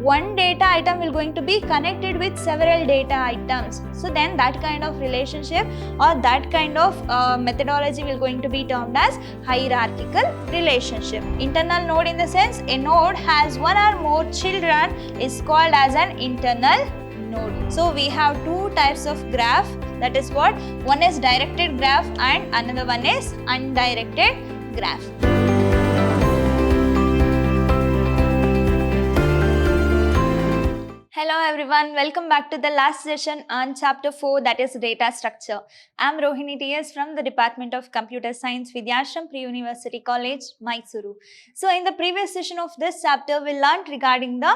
one data item will going to be connected with several data items. So then that kind of relationship or that kind of methodology will going to be termed as hierarchical relationship. Internal node in the sense a node has one or more children is called as an internal node. So we have two types of graph, that is what, one is directed graph and another one is undirected graph. Hello everyone, welcome back to the last session on chapter 4, that is data structure. I am Rohini TS from the Department of Computer Science, Vidhyashram Pre-University College, Mysuru. So in the previous session of this chapter, we learned regarding the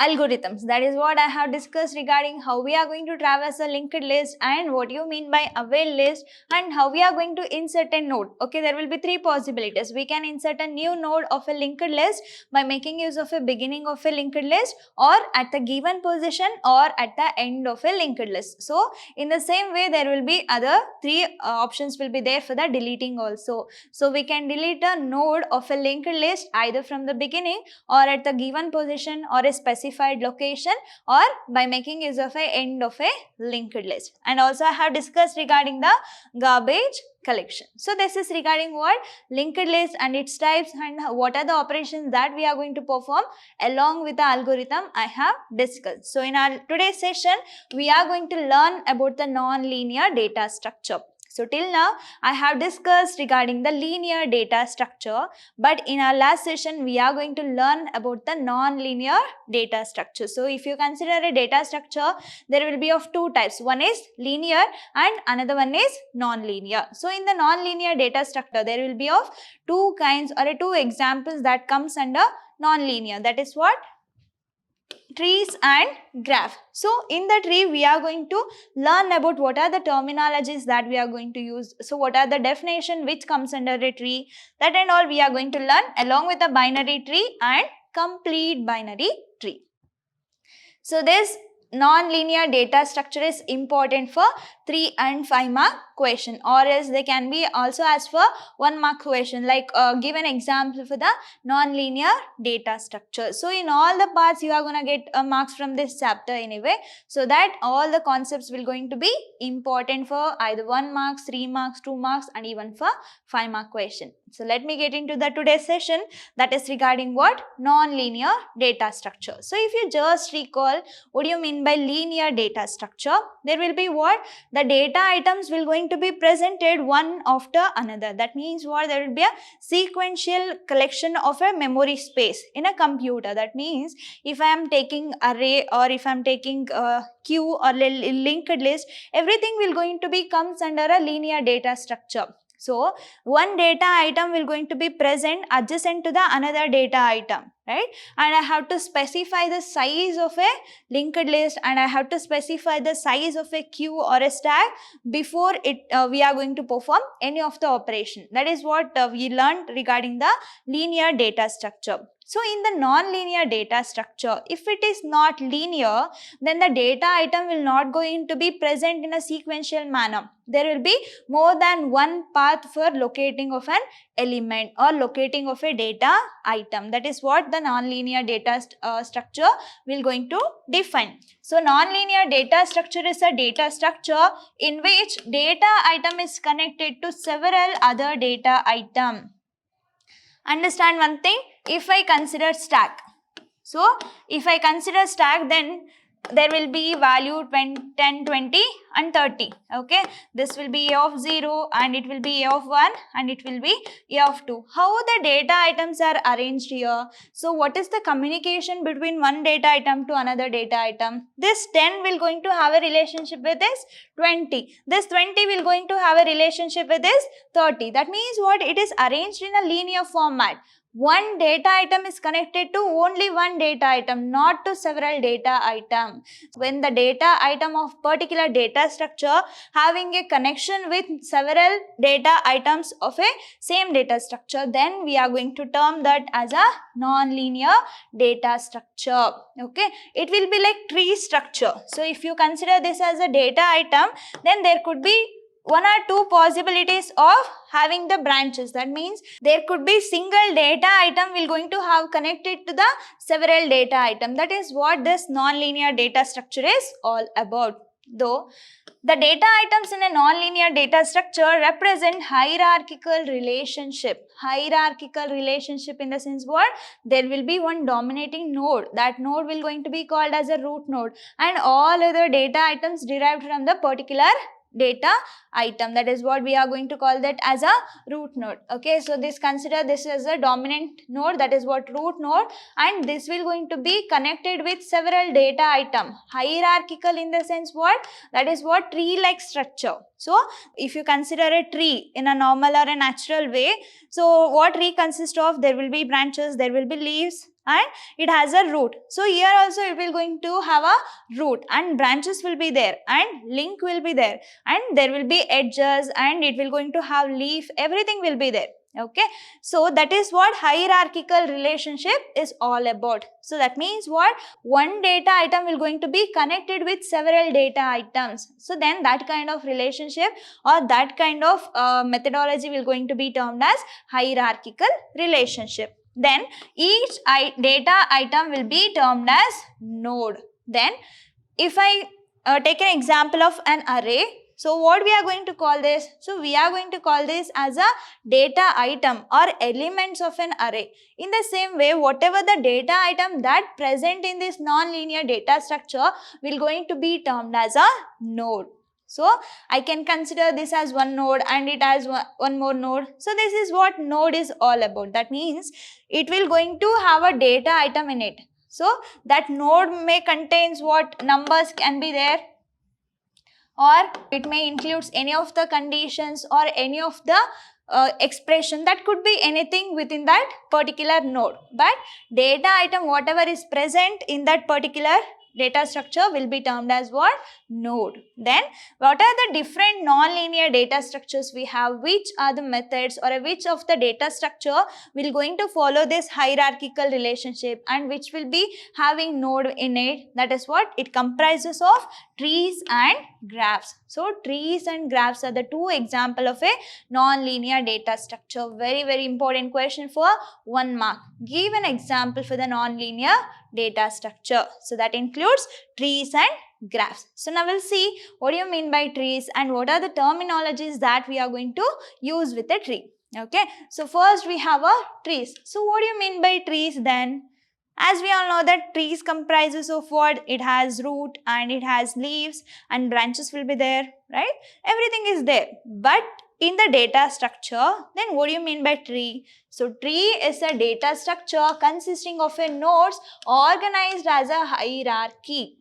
algorithms. That is what I have discussed regarding how we are going to traverse a linked list and what you mean by avail list and how we are going to insert a node. Okay, there will be three possibilities. We can insert a new node of a linked list by making use of a beginning of a linked list or at the given position or at the end of a linked list. So in the same way, there will be other three options will be there for the deleting also. So we can delete a node of a linked list either from the beginning or at the given position or a specified location or by making use of a end of a linked list. And also I have discussed regarding the garbage collection. So this is regarding what? Linked list and its types and what are the operations that we are going to perform along with the algorithm I have discussed. So in our today's session, we are going to learn about the non-linear data structure. So till now, I have discussed regarding the linear data structure, but in our last session, we are going to learn about the non-linear data structure. So if you consider a data structure, there will be of two types. One is linear and another one is non-linear. So in the non-linear data structure, there will be of two kinds or two examples that comes under non-linear. That is what? Trees and graph. So in the tree, we are going to learn about what are the terminologies that we are going to use. So what are the definition which comes under a tree, that and all we are going to learn along with the binary tree and complete binary tree. So this non-linear data structure is important for 3 and 5 mark question, or else they can be also asked for 1 mark question, like give an example for the non-linear data structure. So in all the parts you are going to get marks from this chapter anyway, so that all the concepts will going to be important for either 1 mark, 3 marks, 2 marks and even for 5 mark question. So let me get into the today's session, that is regarding what? Non-linear data structure. So if you just recall, what do you mean by linear data structure? There will be what? The data items will going to be presented one after another. That means what? There will be a sequential collection of a memory space in a computer. That means if I am taking array or if I am taking queue or linked list, everything will going to be comes under a linear data structure. So one data item will going to be present adjacent to the another data item, right? And I have to specify the size of a linked list and I have to specify the size of a queue or a stack before we are going to perform any of the operation. That is what we learned regarding the linear data structure. So in the non-linear data structure, if it is not linear, then the data item will not going to be present in a sequential manner. There will be more than one path for locating of an element or locating of a data item. That is what the non-linear data structure will going to define. So non-linear data structure is a data structure in which data item is connected to several other data items. Understand one thing, if I consider stack. So if I consider stack, then there will be value 10, 20 and 30. Okay, this will be A of 0 and it will be A of 1 and it will be A of 2. How the data items are arranged here? So what is the communication between one data item to another data item? This 10 will going to have a relationship with this 20. This 20 will going to have a relationship with this 30. That means what? It is arranged in a linear format. One data item is connected to only one data item, not to several data items. When the data item of particular data structure having a connection with several data items of a same data structure, then we are going to term that as a non-linear data structure. Okay, it will be like tree structure. So if you consider this as a data item, then there could be one or two possibilities of having the branches. That means there could be single data item will going to have connected to the several data item. That is what this nonlinear data structure is all about. Though the data items in a nonlinear data structure represent hierarchical relationship. Hierarchical relationship in the sense what? There will be one dominating node. That node will going to be called as a root node, and all other data items derived from the particular data item. That is what we are going to call that as a root node. Okay, so consider this as a dominant node, that is what root node, and this will going to be connected with several data item. Hierarchical in the sense what? That is what tree like structure. So if you consider a tree in a normal or a natural way, so what tree consists of? There will be branches, there will be leaves, and it has a root. So here also it will going to have a root, and branches will be there, and link will be there, and there will be edges, and it will going to have leaf, everything will be there. Okay, so that is what hierarchical relationship is all about. So that means what? One data item will going to be connected with several data items. So then that kind of relationship or that kind of methodology will going to be termed as hierarchical relationship. Then each data item will be termed as node. Then if I take an example of an array, so what we are going to call this? So we are going to call this as a data item or elements of an array. In the same way, whatever the data item that present in this non-linear data structure will going to be termed as a node. So I can consider this as one node and it has one more node. So this is what node is all about. That means it will going to have a data item in it. So that node may contains what? Numbers can be there, or it may includes any of the conditions or any of the expression. That could be anything within that particular node. But data item whatever is present in that particular data structure will be termed as what? Node. Then what are the different non-linear data structures we have? Which are the methods or which of the data structure will going to follow this hierarchical relationship and which will be having node in it? That is what? It comprises of trees and graphs. So trees and graphs are the two examples of a non-linear data structure. Very, very important question for 1 mark. Give an example for the non-linear data structure. So that includes trees and graphs. So now we'll see what do you mean by trees and what are the terminologies that we are going to use with a tree. Okay, so first we have a trees. So what do you mean by trees then? As we all know that trees comprises of what? It has root and it has leaves and branches will be there, right? Everything is there. But in the data structure, then what do you mean by tree? So tree is a data structure consisting of a nodes organized as a hierarchy.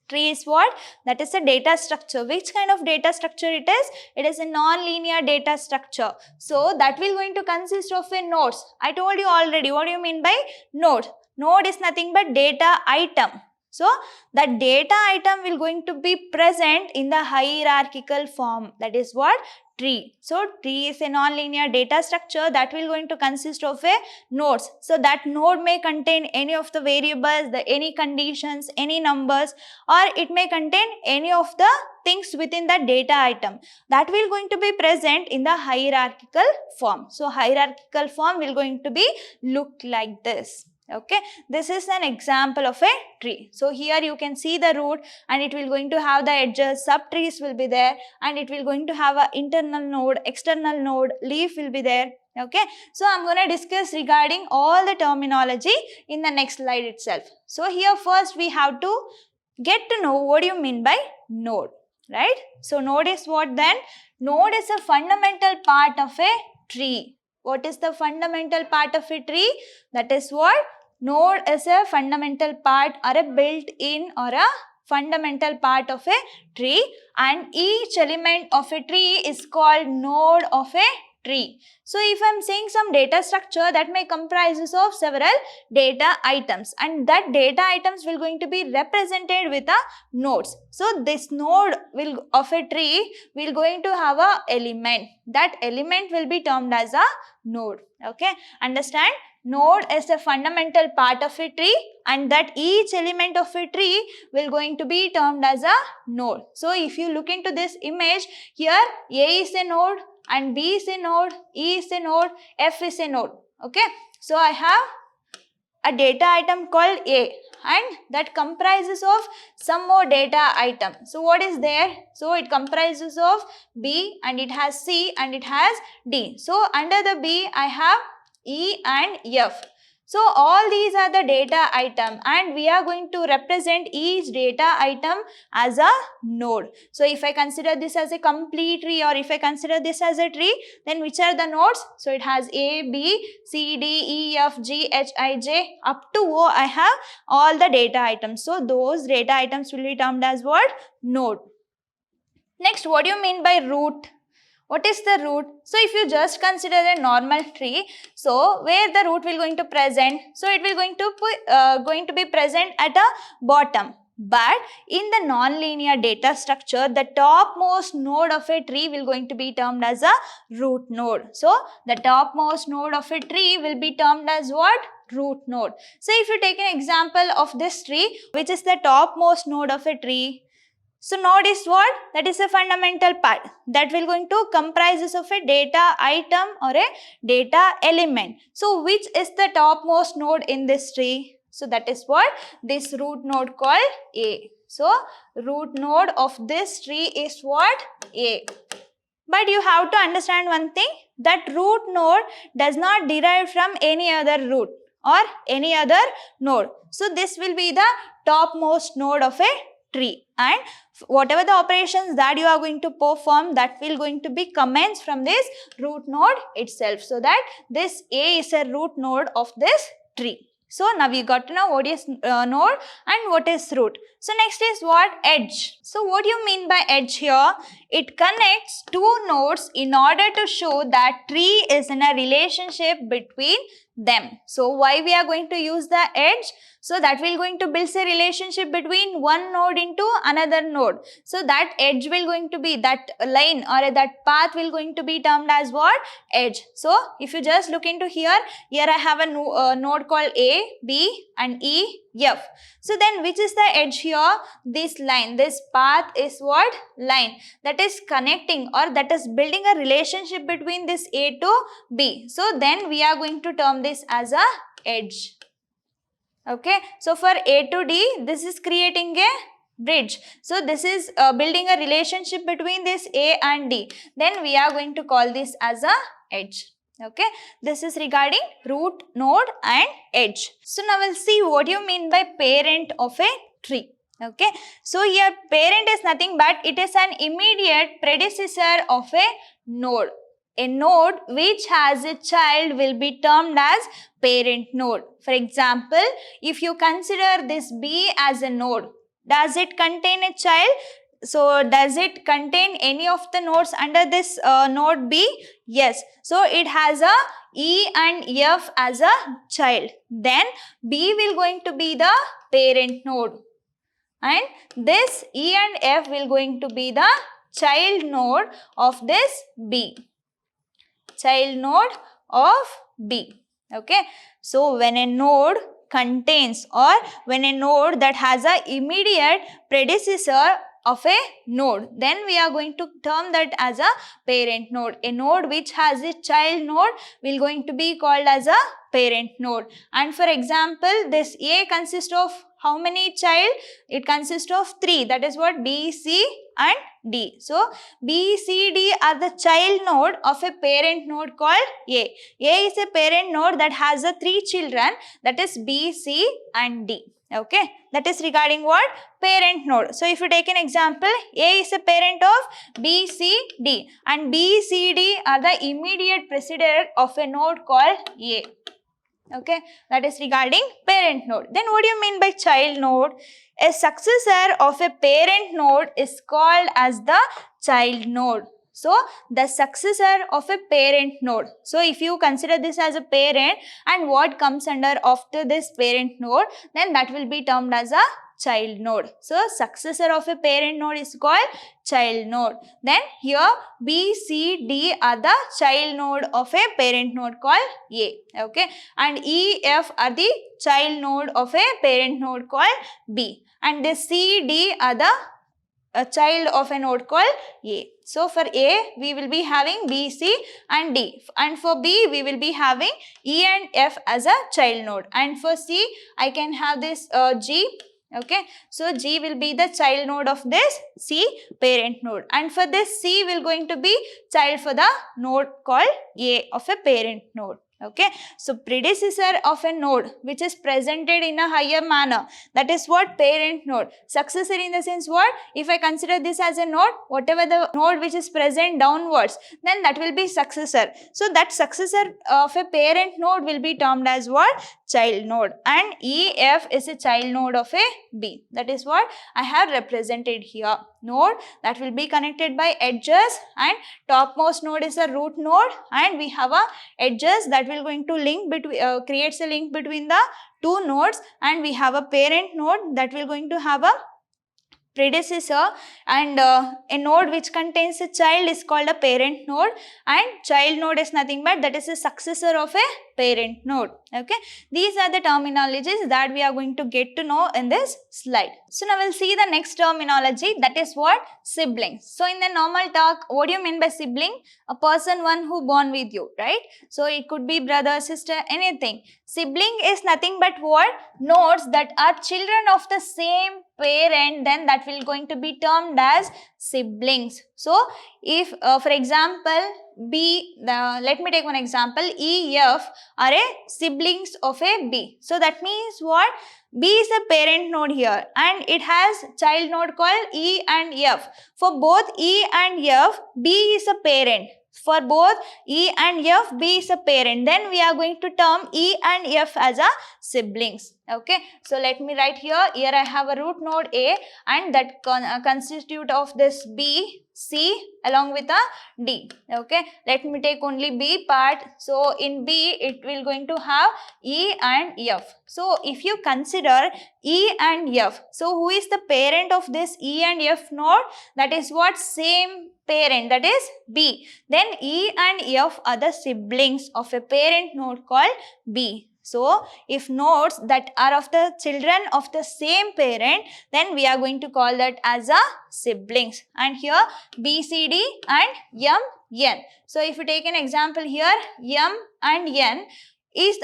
Tree is what? That is a data structure. Which kind of data structure it is? It is a non-linear data structure. So that will going to consist of a nodes. I told you already. What do you mean by node? Node is nothing but data item. So that data item will going to be present in the hierarchical form. That is what? Tree. So tree is a non-linear data structure that will going to consist of a nodes. So that node may contain any of the variables, any conditions, any numbers, or it may contain any of the things within the data item that will going to be present in the hierarchical form. So hierarchical form will going to be look like this. Okay, this is an example of a tree. So here you can see the root and it will going to have the edges, subtrees will be there, and it will going to have an internal node, external node, leaf will be there. Okay, so I'm going to discuss regarding all the terminology in the next slide itself. So here first we have to get to know what do you mean by node, right? So node is what then? Node is a fundamental part of a tree. What is the fundamental part of a tree? That is what? Node is a fundamental part or a built-in or a fundamental part of a tree, and each element of a tree is called node of a tree. So if I am saying some data structure that may comprises of several data items, and that data items will going to be represented with a nodes. So this node will of a tree will going to have a element. That element will be termed as a node. Okay, understand? node is a fundamental part of a tree, and that each element of a tree will going to be termed as a node. So if you look into this image, here A is a node and B is a node, E is a node, F is a node. Okay, so I have a data item called A, and that comprises of some more data item. So what is there? So it comprises of B, and it has C, and it has D. So under the B I have E and F. So all these are the data item, and we are going to represent each data item as a node. So if I consider this as a complete tree, or if I consider this as a tree, then which are the nodes? So it has A, B, C, D, E, F, G, H, I, J up to O. I have all the data items. So those data items will be termed as what? Node. Next, what do you mean by root? What is the root? So if you just consider a normal tree, so where the root will going to present? So it will going to be present at a bottom. But in the non-linear data structure, the topmost node of a tree will going to be termed as a root node. So the topmost node of a tree will be termed as what? Root node. So if you take an example of this tree, which is the topmost node of a tree. So node is what? That is a fundamental part that will going to comprises of a data item or a data element. So which is the topmost node in this tree? So that is what? This root node called A. So root node of this tree is what? A. But you have to understand one thing, that root node does not derive from any other root or any other node. So this will be the topmost node of a tree, and whatever the operations that you are going to perform, that will going to be commenced from this root node itself. So that this A is a root node of this tree. So now we got to know what is node and what is root. So next is what? Edge. So what do you mean by edge here? It connects two nodes in order to show that tree is in a relationship between them. So why we are going to use the edge? So that will going to build a relationship between one node into another node. So that edge will going to be, that line or that path will going to be termed as what? Edge. So if you just look into here I have a node called A, B and E, F. So then which is the edge here? This line, this path is what? Line that is connecting or that is building a relationship between this A to B. So then we are going to term this as a edge. Okay, so for A to D, this is creating a bridge. So this is building a relationship between this A and D. Then we are going to call this as a edge. Okay, this is regarding root, node and edge. So now we'll see what you mean by parent of a tree. Okay, so here parent is nothing but it is an immediate predecessor of a node. A node which has a child will be termed as parent node. For example, if you consider this B as a node, does it contain a child? So does it contain any of the nodes under this node B? Yes. So it has a E and F as a child. Then B will going to be the parent node. And this E and F will going to be the child node of this B. Child node of B. Okay. So when a node contains or when a node that has a immediate predecessor of a node, then we are going to term that as a parent node. A node which has a child node will going to be called as a parent node. And for example, this A consists of how many child? It consists of 3. That is what? B, C and D. So B, C, D are the child node of a parent node called A. A is a parent node that has a 3 children, that is B, C and D. Okay, that is regarding what? Parent node. So if you take an example, A is a parent of B, C, D, and B, C, D are the immediate precedent of a node called A. Okay, that is regarding parent node. Then what do you mean by child node? A successor of a parent node is called as the child node. So the successor of a parent node. So if you consider this as a parent and what comes under after this parent node, then that will be termed as a child node. So successor of a parent node is called child node. Then here B, C, D are the child node of a parent node called A. Okay, and E, F are the child node of a parent node called B, and the C, D are the a child of a node called A. So for A we will be having B, C and D, and for B we will be having E and F as a child node, and for C I can have this G. Okay, so G will be the child node of this C parent node, and for this C will going to be child for the node called A of a parent node. Okay, so predecessor of a node which is presented in a higher manner, that is what parent node. Successor in the sense what? If I consider this as a node, whatever the node which is present downwards, then that will be successor. So that successor of a parent node will be termed as what? Child node, and E, F is a child node of a B. That is what I have represented here. Node that will be connected by edges, and topmost node is a root node, and we have a edges that will going to link between creates a link between the two nodes, and we have a parent node that will going to have a predecessor, and a node which contains a child is called a parent node, and child node is nothing but that is a successor of a parent node. Okay, these are the terminologies that we are going to get to know in this slide. So now we'll see the next terminology, that is what? Siblings. So in the normal talk, what do you mean by sibling? A person one who born with you, right? So it could be brother, sister, anything. Sibling is nothing but what? Nodes that are children of the same parent, then that will going to be termed as siblings. So if for example let me take one example, E, F are a siblings of a B. So that means what? B is a parent node here, and it has child node called E and F. For both E and F, B is a parent. For both E and F, B is a parent. Then we are going to term E and F as a siblings. Okay, so let me write here. Here I have a root node A, and that constitute of this B, C along with a D. Okay, let me take only B part. So in B it will going to have E and F. So if you consider E and F, so who is the parent of this E and F node? That is what? Same parent, that is B. Then E and F are the siblings of a parent node called B. So if nodes that are of the children of the same parent, then we are going to call that as a siblings. And here B, C, D and M, N. So if you take an example here, M and N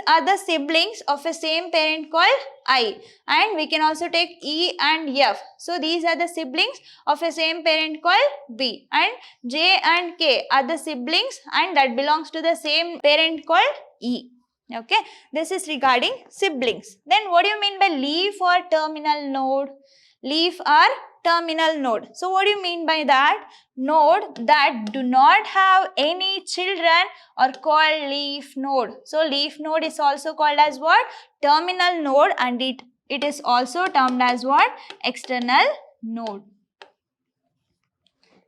are the siblings of a same parent called I, and we can also take E and F. So these are the siblings of a same parent called B, and J and K are the siblings and that belongs to the same parent called E. Okay, this is regarding siblings. Then what do you mean by leaf or terminal node? Leaf or terminal node. So what do you mean by that? Node that do not have any children are called leaf node. So leaf node is also called as what? Terminal node, and it is also termed as what? External node.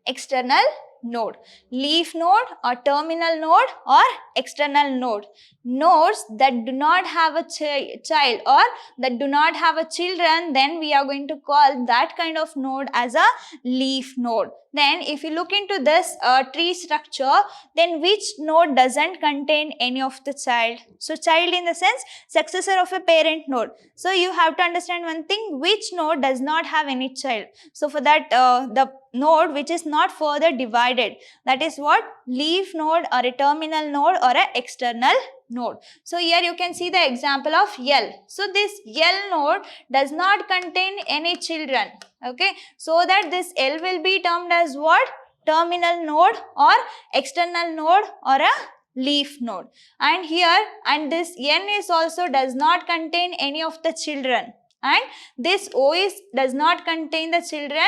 External node. Leaf node or terminal node or external node. Nodes that do not have a child or that do not have a children, then we are going to call that kind of node as a leaf node. Then if you look into this tree structure, then which node doesn't contain any of the child? So child in the sense successor of a parent node. So you have to understand one thing, which node does not have any child. So for that the node which is not further divided, that is what? Leaf node or a terminal node or a external node. So here you can see the example of L. So this L node does not contain any children. Okay, so that this L will be termed as what? Terminal node or external node or a leaf node. And here, and this N is also does not contain any of the children, and this O does not contain the children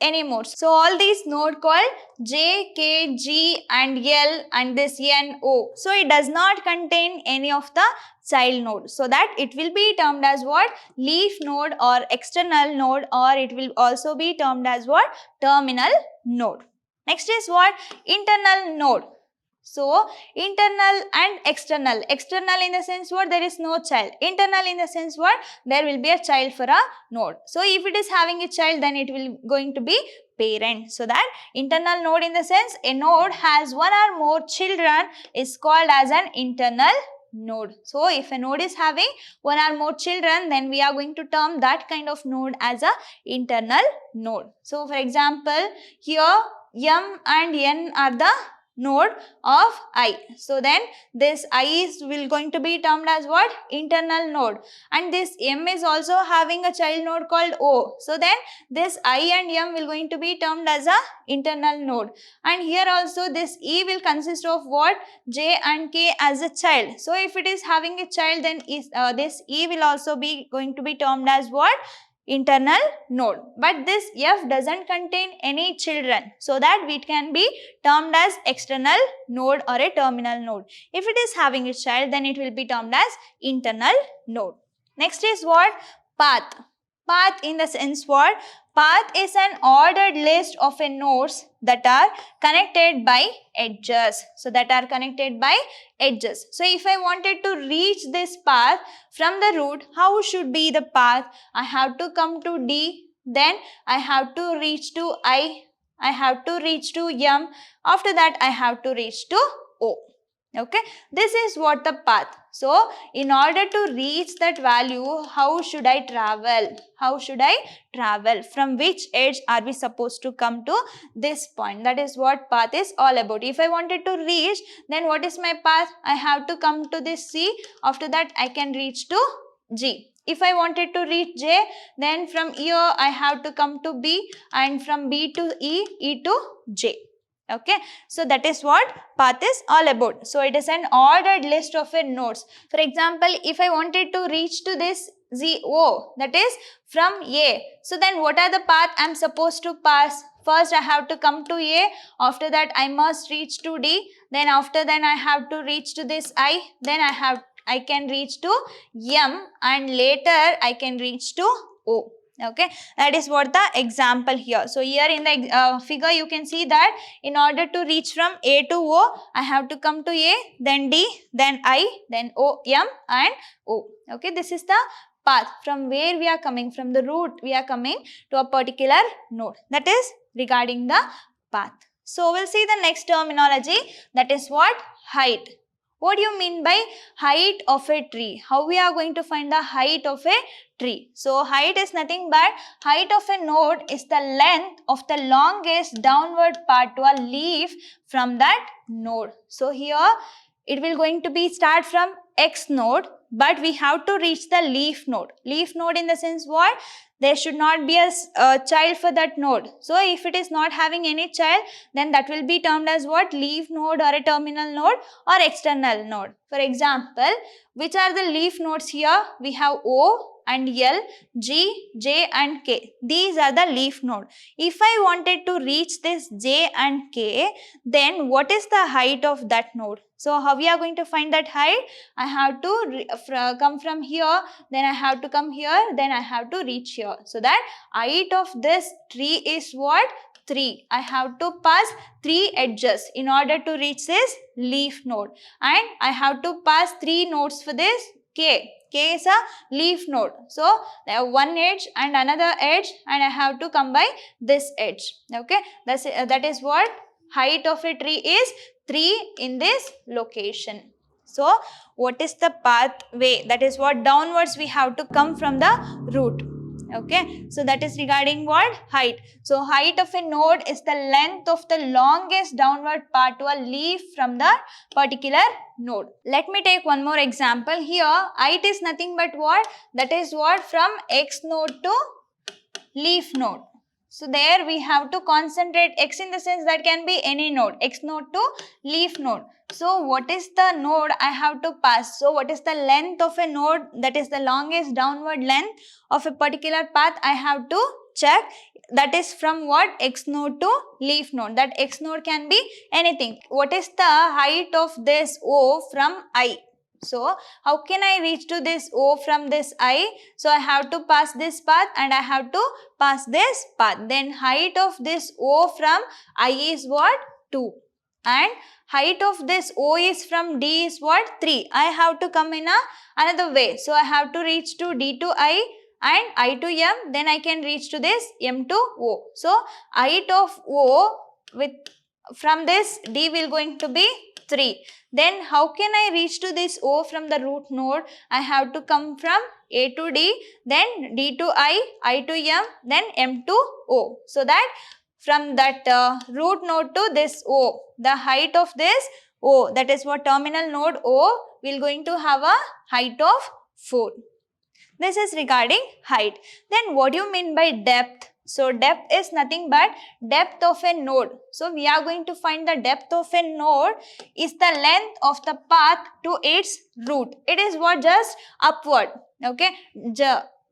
anymore. So all these node called J, K, G and L and this N, O. So it does not contain any of the child node. So that it will be termed as what? Leaf node or external node, or it will also be termed as what? Terminal node. Next is what? Internal node. So, internal and external. External in the sense what? There is no child. Internal in the sense what? There will be a child for a node. So, if it is having a child, then it will going to be parent. So, that internal node in the sense a node has one or more children is called as an internal node. So, if a node is having one or more children, then we are going to term that kind of node as a internal node. So, for example, here M and N are the node of I. So, then this I is will going to be termed as what? Internal node, and this M is also having a child node called O. So, then this I and M will going to be termed as a internal node, and here also this E will consist of what? J and K as a child. So, if it is having a child, then this E will also be going to be termed as what? Internal node. But this F doesn't contain any children, so that it can be termed as external node or a terminal node. If it is having a child, then it will be termed as internal node. Next is what? Path. Path in the sense what? Path is an ordered list of a nodes that are connected by edges. So, that are connected by edges. So, if I wanted to reach this path from the root, how should be the path? I have to come to D, then I have to reach to I have to reach to M, after that I have to reach to O. Okay, this is what the path. So, in order to reach that value, how should I travel? How should I travel? From which edge are we supposed to come to this point? That is what path is all about. If I wanted to reach, then what is my path? I have to come to this C. After that, I can reach to G. If I wanted to reach J, then from here I have to come to B, and from B to E, E to J. Okay, so that is what path is all about. So, it is an ordered list of nodes. For example, if I wanted to reach to this ZO, that is from A. So, then what are the path I am supposed to pass? First, I have to come to A. After that, I must reach to D. Then after that, I have to reach to this I. Then I can reach to M, and later I can reach to O. Okay, that is what the example here. So, here in the figure you can see that in order to reach from A to O, I have to come to A, then D, then I, then O, M and O. Okay, this is the path from where we are coming, from the root we are coming to a particular node. That is regarding the path. So, we will see the next terminology, that is what? Height. What do you mean by height of a tree? How we are going to find the height of a tree? So, height is nothing but height of a node is the length of the longest downward part to a leaf from that node. So, here it will going to be start from X node, but we have to reach the leaf node. Leaf node in the sense what? There should not be a child for that node. So, if it is not having any child, then that will be termed as what? Leaf node or a terminal node or external node. For example, which are the leaf nodes here? We have O and L, G, J and K. These are the leaf node. If I wanted to reach this J and K, then what is the height of that node? So, how we are going to find that height? I have to come from here, then I have to come here, then I have to reach here. So, that height of this tree is what? 3. I have to pass 3 edges in order to reach this leaf node, and I have to pass 3 nodes for this K. K is a leaf node. So, there are one edge and another edge, and I have to come by this edge. Okay, that is what height of a tree is 3 in this location. So, what is the pathway? That is what downwards we have to come from the root. Okay, so that is regarding what? Height. So, height of a node is the length of the longest downward part to a leaf from the particular node. Let me take one more example. Here, height is nothing but what? That is what? From X node to leaf node. So, there we have to concentrate X in the sense that can be any node, X node to leaf node. So, what is the node I have to pass? So, what is the length of a node, that is the longest downward length of a particular path I have to check? That is from what? X node to leaf node. That X node can be anything. What is the height of this O from I? So how can I reach to this O from this I? So I have to pass this path and I have to pass this path. Then height of this O from I is what? 2. And height of this O is from D is what? 3. I have to come in another way. So I have to reach to D to I and I to M. Then I can reach to this M to O. So height of O with from this D will going to be 3. Then how can I reach to this O from the root node? I have to come from A to D, then D to I to M, then M to O. So that from that root node to this O, the height of this O, that is what terminal node O, will going to have a height of 4. This is regarding height. Then what do you mean by depth? So depth is nothing but depth of a node. So we are going to find the depth of a node is the length of the path to its root. It is what? Just upward. Okay.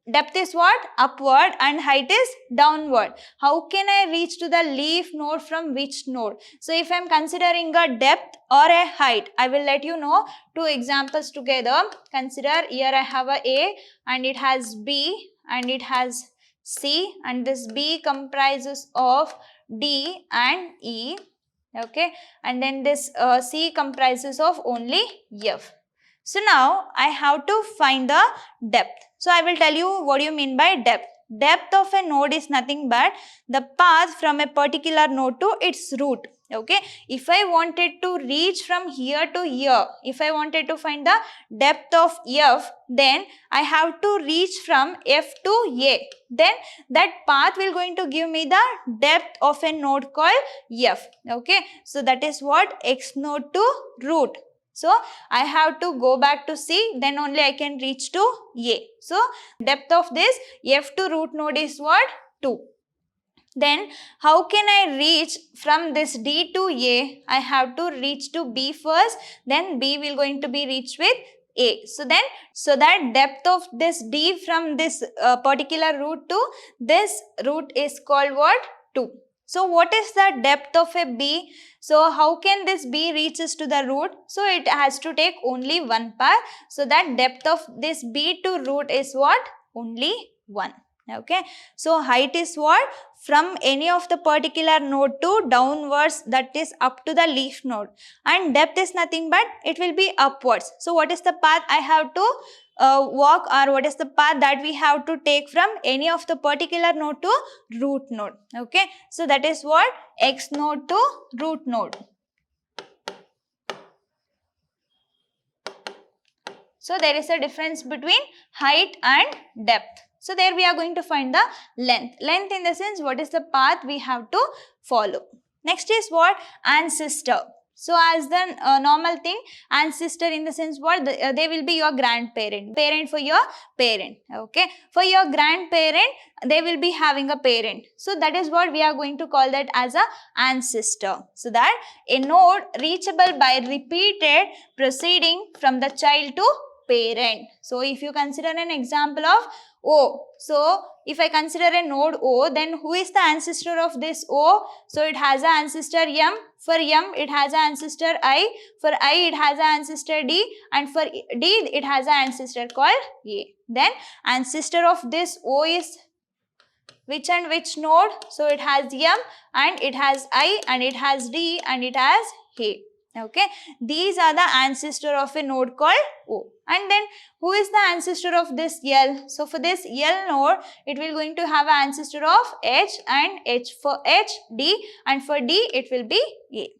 Depth is what? Upward and height is downward. How can I reach to the leaf node from which node? So if I am considering a depth or a height, I will let you know 2 examples together. Consider here I have a and it has B and it has C, and this B comprises of D and E, okay, and then this C comprises of only F. So now I have to find the depth. So I will tell you what do you mean by depth. Depth of a node is nothing but the path from a particular node to its root. Okay, if I wanted to reach from here to here, if I wanted to find the depth of F, then I have to reach from F to A. Then that path will going to give me the depth of a node called F. Okay, so that is what? X node to root. So I have to go back to C, then only I can reach to A. So depth of this F to root node is what? 2. Then how can I reach from this D to A? I have to reach to B first, then B will going to be reached with A. So then, so that depth of this D from this particular root to this root is called what? 2. So what is the depth of a B? So how can this B reaches to the root? So it has to take only one path. So that depth of this B to root is what? Only 1. Okay. So height is what? From any of the particular node to downwards, that is up to the leaf node. And depth is nothing but it will be upwards. So what is the path I have to walk, or what is the path that we have to take from any of the particular node to root node? Okay. So that is what? X node to root node. So there is a difference between height and depth. So there we are going to find the length. Length in the sense what is the path we have to follow. Next is what? Ancestor. So as the normal thing, ancestor in the sense what? They will be your grandparent. Parent for your parent. Okay. For your grandparent, they will be having a parent. So that is what we are going to call that as a ancestor. So that a node reachable by repeated proceeding from the child to parent. So if you consider an example of O. So if I consider a node O, then who is the ancestor of this O? So it has an ancestor M. For M, it has an ancestor I. For I, it has an ancestor D. And for D, it has an ancestor called A. Then ancestor of this O is which and which node? So it has M and it has I and it has D and it has A. Okay, these are the ancestor of a node called O. And then who is the ancestor of this L? So for this L node, it will going to have an ancestor of H, and H for H, D, and for D it will be A.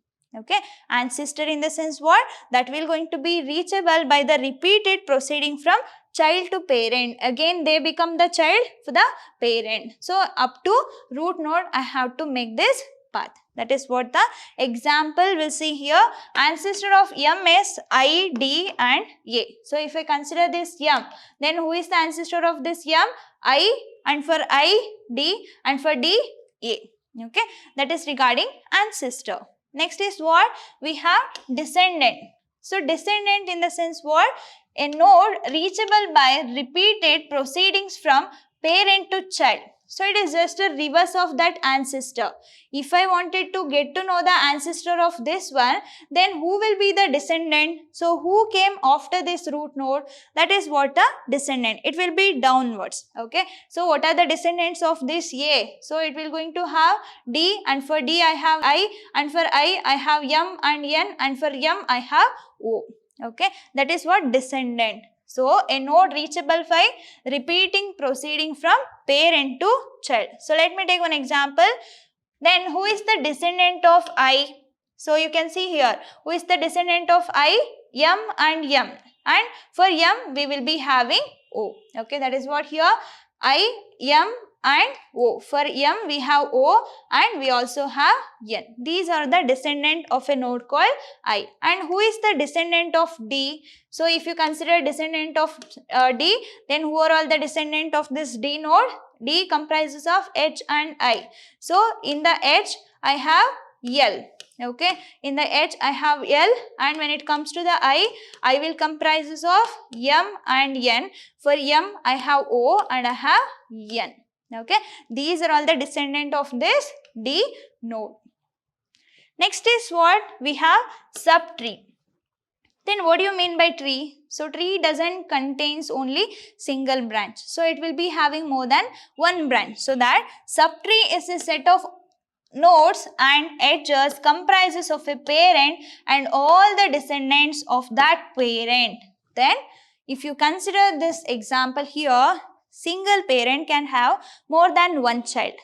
Okay, ancestor in the sense what? That will going to be reachable by the repeated proceeding from child to parent. Again they become the child for the parent. So up to root node I have to make this path. That is what the example will see here. Ancestor of M is I, D and A. So if I consider this M, then who is the ancestor of this M? I, and for I, D, and for D, A. Okay, that is regarding ancestor. Next is what? We have descendant. So descendant in the sense what? A node reachable by repeated proceedings from parent to child. So it is just a reverse of that ancestor. If I wanted to get to know the ancestor of this one, then who will be the descendant? So who came after this root node? That is what the descendant. It will be downwards. Okay. So what are the descendants of this A? So it will going to have D, and for D I have I, and for I have M and N, and for M I have O. Okay. That is what descendant. So a node reachable by repeating proceeding from parent to child. So let me take one example. Then who is the descendant of I? So you can see here, who is the descendant of I? M and M. And for M we will be having O. Okay, that is what here I, M and O. For M we have O and we also have N. These are the descendant of a node called I. And who is the descendant of D? So if you consider descendant of D, then who are all the descendant of this D node? D comprises of H and I. So in the H I have L. Okay, in the H I have L, and when it comes to the I will comprises of M and N. For M I have O and I have N. Okay, these are all the descendant of this D node. Next is what we have subtree. Then what do you mean by tree? So tree doesn't contains only single branch. So it will be having more than one branch. So that subtree is a set of nodes and edges comprises of a parent and all the descendants of that parent. Then if you consider this example here, single parent can have more than one child.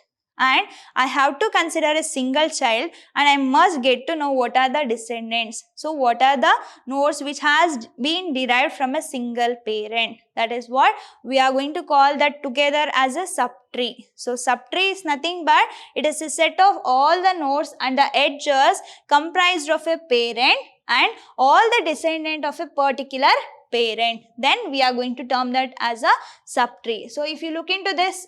And I have to consider a single child, and I must get to know what are the descendants. So what are the nodes which has been derived from a single parent. That is what we are going to call that together as a subtree. So subtree is nothing but it is a set of all the nodes and the edges comprised of a parent and all the descendant of a particular parent. Then we are going to term that as a subtree. So if you look into this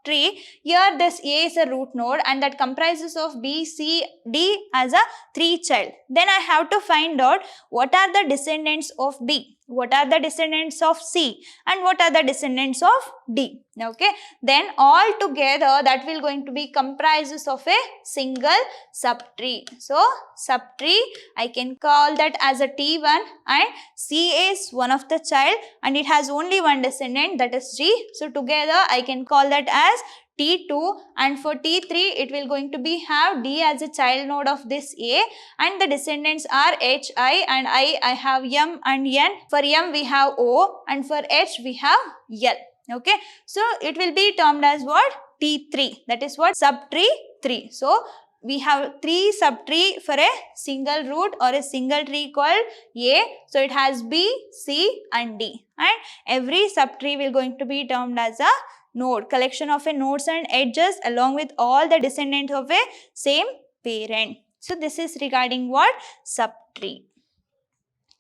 tree, here this A is a root node and that comprises of B, C, D as a 3 child. Then I have to find out what are the descendants of B, what are the descendants of C, and what are the descendants of D. Okay, then all together that will going to be comprises of a single subtree. So subtree I can call that as a T1, and C is one of the child and it has only one descendant, that is G. So together I can call that as T2, and for T3 it will going to be have D as a child node of this A, and the descendants are H, I, and I have M and N. For M we have O, and for H we have L. Okay, so it will be termed as what? T3. That is what? Subtree 3. So we have 3 subtree for a single root or a single tree called A. So it has B, C and D, and every subtree will going to be termed as a node, collection of a nodes and edges along with all the descendants of a same parent. So this is regarding what? Subtree.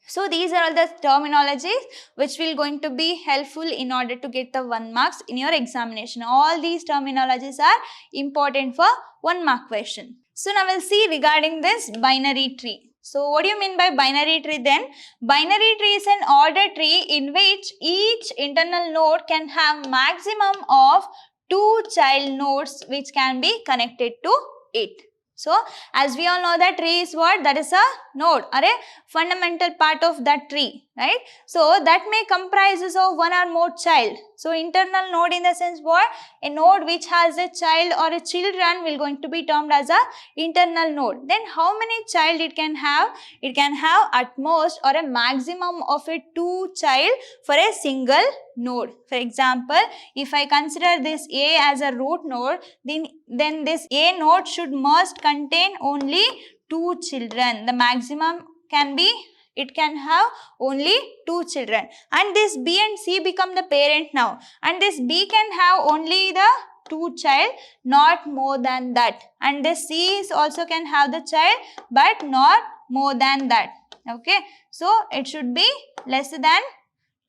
So these are all the terminologies which will going to be helpful in order to get the 1 marks in your examination. All these terminologies are important for 1 mark question. So now we'll see regarding this binary tree. So what do you mean by binary tree then? Binary tree is an ordered tree in which each internal node can have maximum of 2 child nodes which can be connected to it. So as we all know that tree is what? That is a node or a fundamental part of that tree, right? So that may comprises of one or more child. So internal node in the sense what? A node which has a child or a children will going to be termed as a internal node. Then how many child it can have? It can have at most or a maximum of a 2 child for a single node. For example, if I consider this A as a root node, then this A node must contain only 2 children. The maximum can be, it can have only 2 children, and this B and C become the parent now, and this B can have only the 2 child, not more than that, and this C is also can have the child but not more than that. Okay, so it should be less than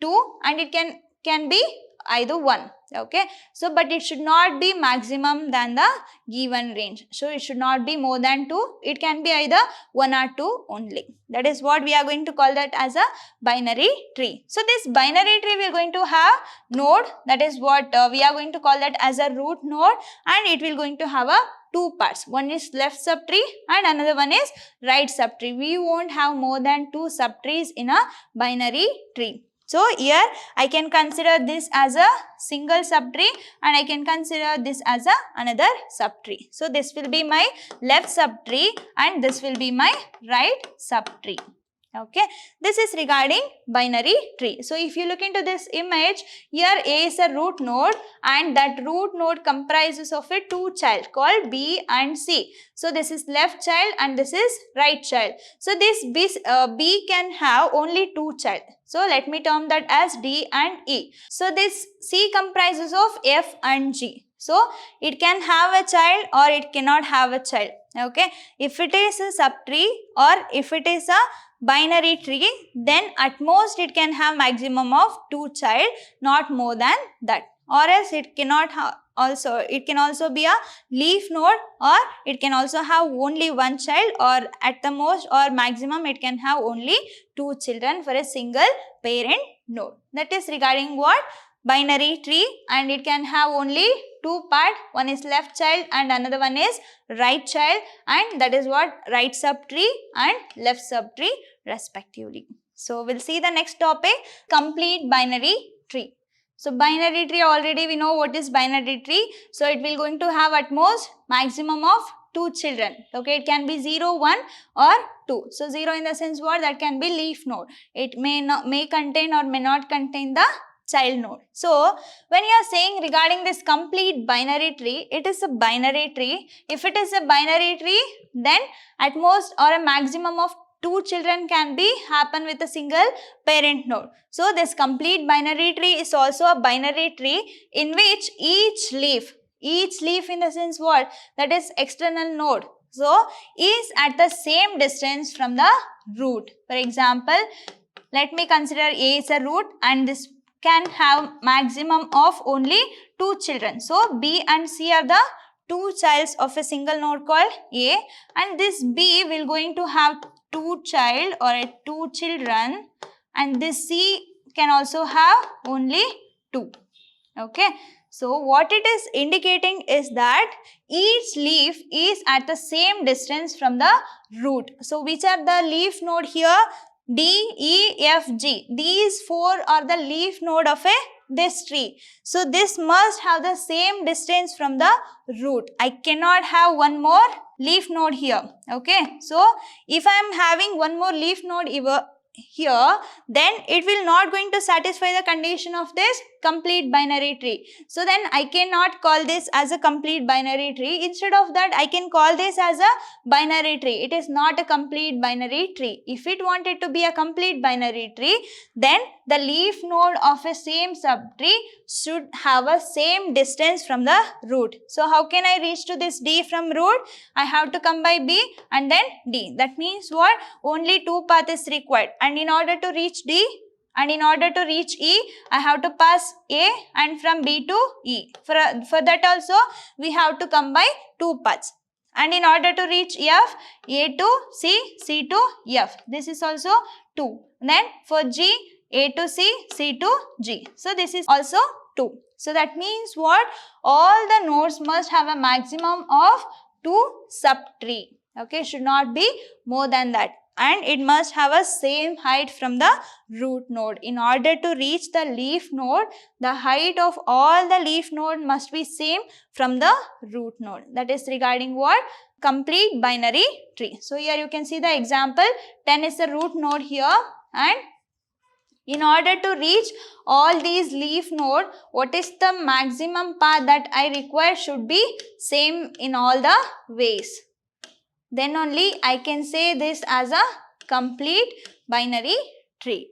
2 and it can be either 1. Okay, so but it should not be maximum than the given range. So it should not be more than 2. It can be either 1 or 2 only. That is what we are going to call that as a binary tree. So this binary tree we are going to have node, that is what we are going to call that as a root node, and it will going to have a 2 parts. One is left subtree and another one is right subtree. We won't have more than 2 subtrees in a binary tree. So here I can consider this as a single subtree and I can consider this as a another subtree. So this will be my left subtree and this will be my right subtree. Okay, this is regarding binary tree. So if you look into this image, here A is a root node and that root node comprises of a 2 child called B and C. So this is left child and this is right child. So this B can have only 2 child. So let me term that as D and E. So this C comprises of F and G. So it can have a child or it cannot have a child. Okay, if it is a subtree or if it is a binary tree, then at most it can have maximum of 2 child, not more than that. Or else it cannot have it can also be a leaf node, or it can also have only 1 child, or at the most or maximum it can have only 2 children for a single parent node. That is regarding what? Binary tree, and it can have only 2 parts. One is left child and another one is right child, and that is what right subtree and left subtree respectively. So we'll see the next topic, complete binary tree. So binary tree, already we know what is binary tree. So it will going to have at most maximum of 2 children. Okay, it can be 0, 1 or 2. So 0 in the sense what? That can be leaf node. It may contain or may not contain the child node. So when you are saying regarding this complete binary tree, it is a binary tree. If it is a binary tree, then at most or a maximum of 2 children can be happen with a single parent node. So this complete binary tree is also a binary tree in which each leaf in the sense what? That is external node. So is at the same distance from the root. For example, let me consider A is a root and this can have maximum of only 2 children. So B and C are the 2 childs of a single node called A, and this B will going to have 2 child or 2 children, and this C can also have only 2. Okay, so what it is indicating is that each leaf is at the same distance from the root. So which are the leaf node here? D, E, F, G. These 4 are the leaf node of this tree. So this must have the same distance from the root. I cannot have one more leaf node here. Okay. So if I am having one more leaf node here, then it will not going to satisfy the condition of this complete binary tree. So then I cannot call this as a complete binary tree. Instead of that, I can call this as a binary tree. It is not a complete binary tree. If it wanted to be a complete binary tree, then the leaf node of a same subtree should have a same distance from the root. So how can I reach to this D from root? I have to come by B and then D. That means what? Only 2 paths is required. And in order to reach D, and in order to reach E, I have to pass A and from B to E. For that also, we have to come by 2 paths. And in order to reach F, A to C, C to F. This is also 2. Then for G, A to C, C to G. So this is also 2. So that means what? All the nodes must have a maximum of 2 subtree. Okay, should not be more than that. And it must have a same height from the root node. In order to reach the leaf node, the height of all the leaf node must be same from the root node. That is regarding what? Complete binary tree. So here you can see the example. 10 is the root node here, and in order to reach all these leaf node, what is the maximum path that I require should be same in all the ways. Then only I can say this as a complete binary tree.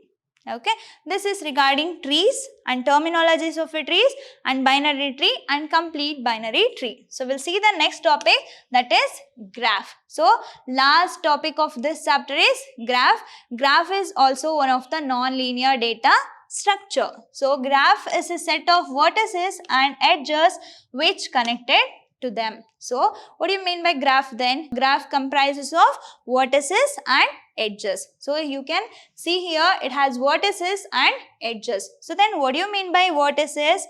Okay, this is regarding trees and terminologies of a trees and binary tree and complete binary tree. So we'll see the next topic, that is graph. So last topic of this chapter is graph. Graph is also one of the non-linear data structure. So graph is a set of vertices and edges which connected to them. So what do you mean by graph then? Graph comprises of vertices and edges. So you can see here it has vertices and edges. So then what do you mean by vertices?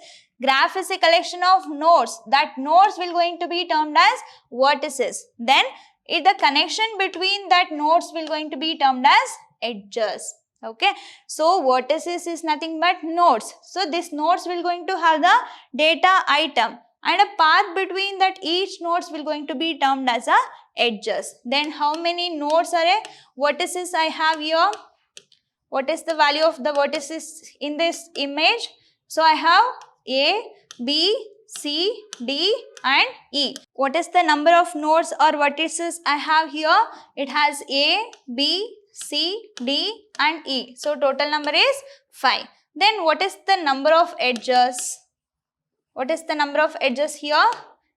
Graph is a collection of nodes. That nodes will going to be termed as vertices. Then the connection between that nodes will going to be termed as edges. Okay, so vertices is nothing but nodes. So this nodes will going to have the data item, and a path between that each nodes will going to be termed as a edges. Then how many nodes are vertices I have here? What is the value of the vertices in this image? So I have A, B, C, D and E. What is the number of nodes or vertices I have here? It has A, B, C, D and E. So total number is 5. Then what is the number of edges? What is the number of edges here?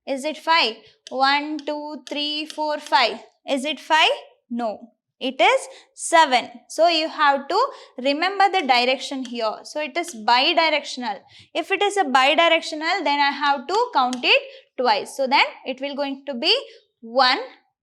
Is it 5? 1, 2, 3, 4, 5. Is it 5? No. It is 7. So you have to remember the direction here. So it is bidirectional. If it is a bidirectional, then I have to count it twice. So then it will going to be 1,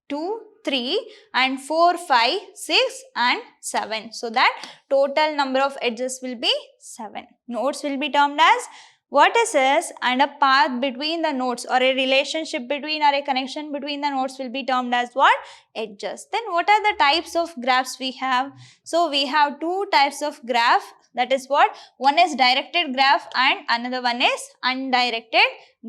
2, 3 and 4, 5, 6 and 7. So that total number of edges will be 7. Nodes will be termed as vertices and a path between the nodes, or a relationship between or a connection between the nodes will be termed as what? Edges. Then what are the types of graphs we have? So we have two types of graph. That is what? One is directed graph and another one is undirected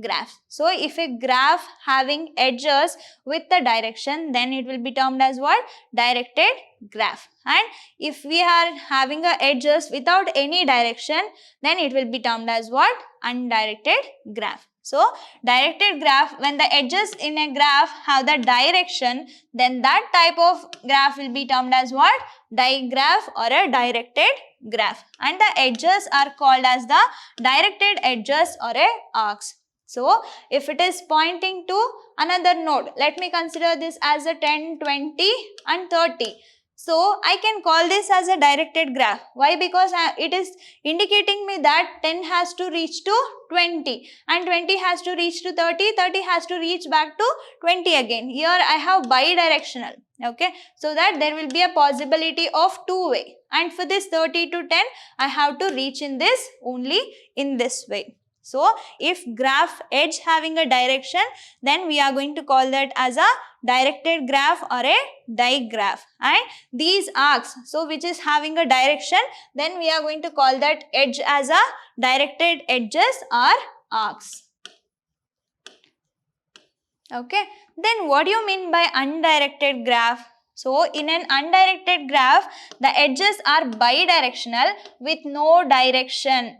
graph. So if a graph having edges with the direction, then it will be termed as what? Directed graph. And if we are having a edges without any direction, then it will be termed as what? Undirected graph. So directed graph, when the edges in a graph have the direction, then that type of graph will be termed as what? Digraph or a directed graph. And the edges are called as the directed edges or a arcs. So if it is pointing to another node, let me consider this as a 10, 20 and 30. So I can call this as a directed graph. Why? Because it is indicating me that 10 has to reach to 20 and 20 has to reach to 30, 30 has to reach back to 20 again. Here I have bidirectional. Okay, so that there will be a possibility of two-way, and for this 30 to 10 I have to reach in this only in this way. So if graph edge having a direction, then we are going to call that as a directed graph or a digraph. And these arcs, so which is having a direction, then we are going to call that edge as a directed edges or arcs. Okay, then what do you mean by undirected graph? So in an undirected graph, the edges are bidirectional with no direction,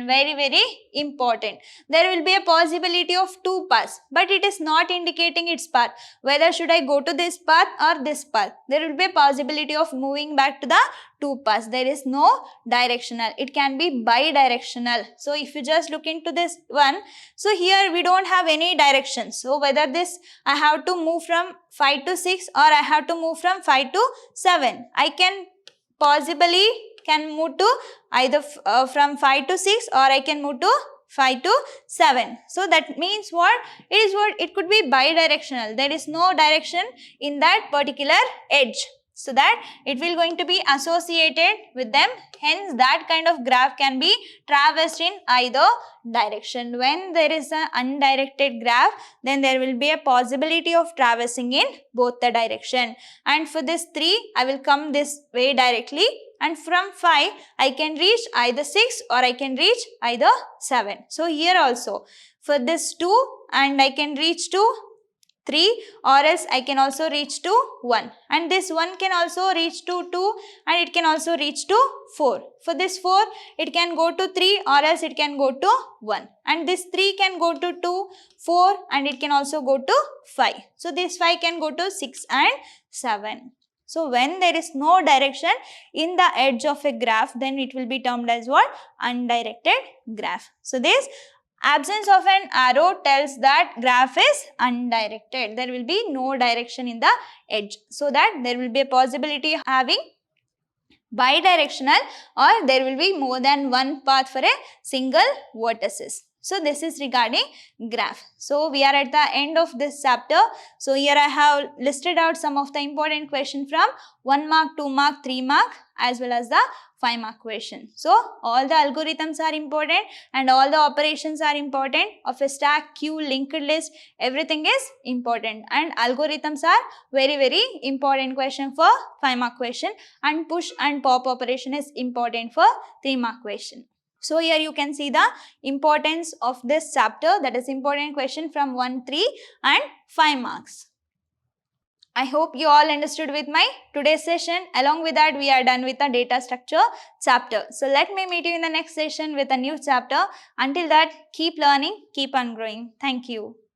very, very important. There will be a possibility of two paths, but it is not indicating its path. Whether should I go to this path or this path? There will be a possibility of moving back to the two paths. There is no directional. It can be bidirectional. So if you just look into this one, so here we don't have any direction. So whether this I have to move from 5 to 6 or I have to move from 5 to 7. I can possibly move to either from 5 to 6 or I can move to 5 to 7. So that means what? It could be bidirectional. There is no direction in that particular edge. So that it will going to be associated with them. Hence that kind of graph can be traversed in either direction. When there is an undirected graph, then there will be a possibility of traversing in both the direction. And for this 3, I will come this way directly. And from 5, I can reach either 6 or I can reach either 7. So here also, for this 2 and I can reach to 3 or else I can also reach to 1. And this 1 can also reach to 2 and it can also reach to 4. For this 4, it can go to 3 or else it can go to 1. And this 3 can go to 2, 4 and it can also go to 5. So this 5 can go to 6 and 7. So when there is no direction in the edge of a graph, then it will be termed as what? Undirected graph. So this absence of an arrow tells that graph is undirected. There will be no direction in the edge. So that there will be a possibility of having bidirectional, or there will be more than one path for a single vertices. So this is regarding graph. So we are at the end of this chapter. So here I have listed out some of the important questions from 1 mark, 2 mark, 3 mark as well as the 5 mark question. So all the algorithms are important and all the operations are important of a stack, queue, linked list, everything is important, and algorithms are very important question for 5 mark question, and push and pop operation is important for 3 mark question. So here you can see the importance of this chapter, that is important question from 1, 3 and 5 marks. I hope you all understood with my today's session. Along with that, we are done with the data structure chapter. So let me meet you in the next session with a new chapter. Until that, keep learning, keep on growing. Thank you.